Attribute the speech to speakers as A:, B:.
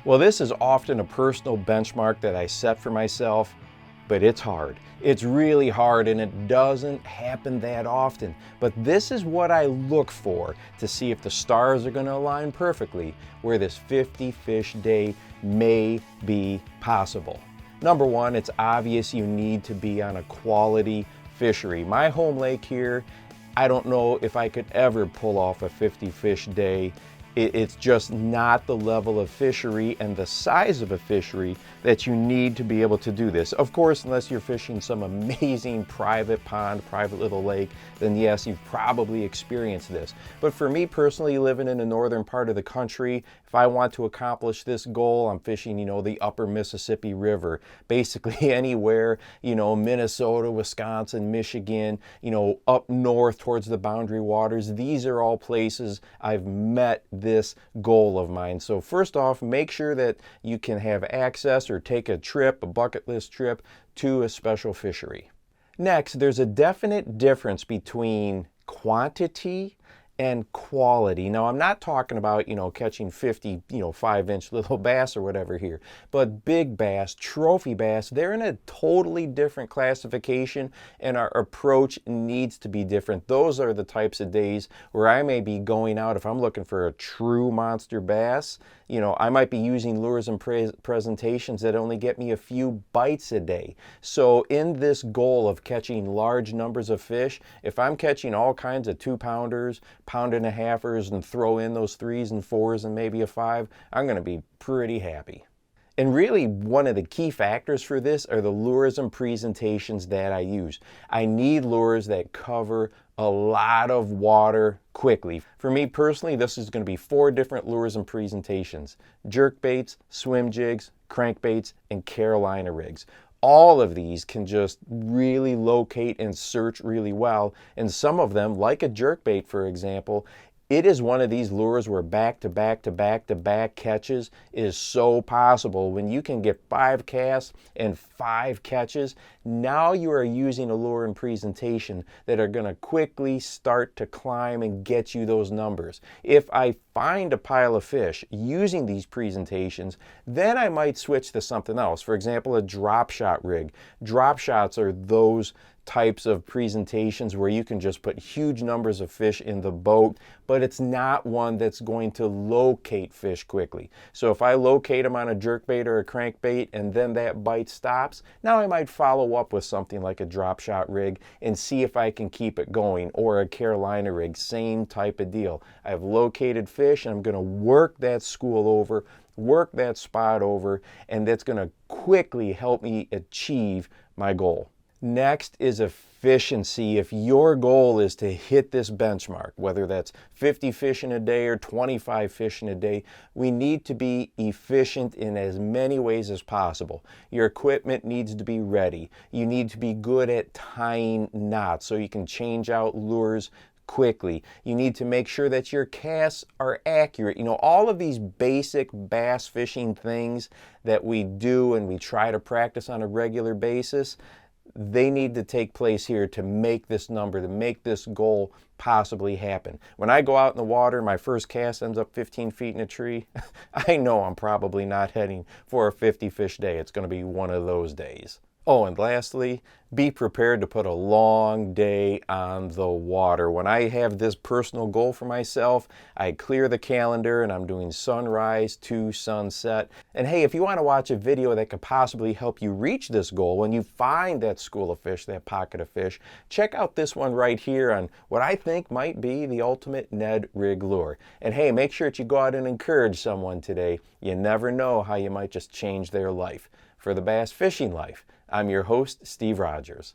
A: Well, this is often a personal benchmark that I set for myself, but it's hard. It's really hard and it doesn't happen that often. But this is what I look for to see if the stars are going to align perfectly where this 50 fish day may be possible. Number one, it's obvious you need to be on a quality fishery. My home lake here, I don't know if I could ever pull off a 50 fish day. It's just not the level of fishery and the size of a fishery that you need to be able to do this. Of course, unless you're fishing some amazing private pond, private little lake, then yes, you've probably experienced this. But for me personally, living in the northern part of the country, if I want to accomplish this goal, I'm fishing, the upper Mississippi River, basically anywhere, Minnesota, Wisconsin, Michigan, up north towards the boundary waters. These are all places I've met this goal of mine. So first off, make sure that you can have access or take a trip, a bucket list trip to a special fishery. Next, there's a definite difference between quantity and quality. Now, I'm not talking about, catching 50, 5-inch little bass or whatever here, but big bass, trophy bass, they're in a totally different classification and our approach needs to be different. Those are the types of days where I may be going out, if I'm looking for a true monster bass, I might be using lures and presentations that only get me a few bites a day. So in this goal of catching large numbers of fish, if I'm catching all kinds of 2-pounders, pound-and-a-halfers, and throw in those 3s and 4s and maybe a 5, I'm going to be pretty happy. And really, one of the key factors for this are the lures and presentations that I use. I need lures that cover a lot of water quickly. For me personally, this is going to be 4 different lures and presentations: jerkbaits, swim jigs, crankbaits, and Carolina rigs. All of these can just really locate and search really well. And some of them, like a jerkbait, for example, it is one of these lures where back-to-back-to-back-to-back catches is so possible. When you can get 5 casts and 5 catches, now you are using a lure and presentation that are going to quickly start to climb and get you those numbers. If I find a pile of fish using these presentations, then I might switch to something else. For example, a drop shot rig. Drop shots are those types of presentations where you can just put huge numbers of fish in the boat, but it's not one that's going to locate fish quickly. So if I locate them on a jerkbait or a crankbait and then that bite stops, now I might follow up with something like a drop shot rig and see if I can keep it going, or a Carolina rig, same type of deal. I've located fish and I'm going to work that school over, work that spot over, and that's going to quickly help me achieve my goal. Next is efficiency. If your goal is to hit this benchmark, whether that's 50 fish in a day or 25 fish in a day, we need to be efficient in as many ways as possible. Your equipment needs to be ready. You need to be good at tying knots so you can change out lures quickly. You need to make sure that your casts are accurate. All of these basic bass fishing things that we do and we try to practice on a regular basis, they need to take place here to make this number, to make this goal possibly happen. When I go out in the water, my first cast ends up 15 feet in a tree, I know I'm probably not heading for a 50 fish day. It's going to be one of those days. Oh, and lastly, be prepared to put a long day on the water. When I have this personal goal for myself, I clear the calendar and I'm doing sunrise to sunset. And hey, if you want to watch a video that could possibly help you reach this goal when you find that school of fish, that pocket of fish, check out this one right here on what I think might be the ultimate Ned rig lure. And hey, make sure that you go out and encourage someone today. You never know how you might just change their life. For the Bass Fishing Life, I'm your host, Steve Rogers.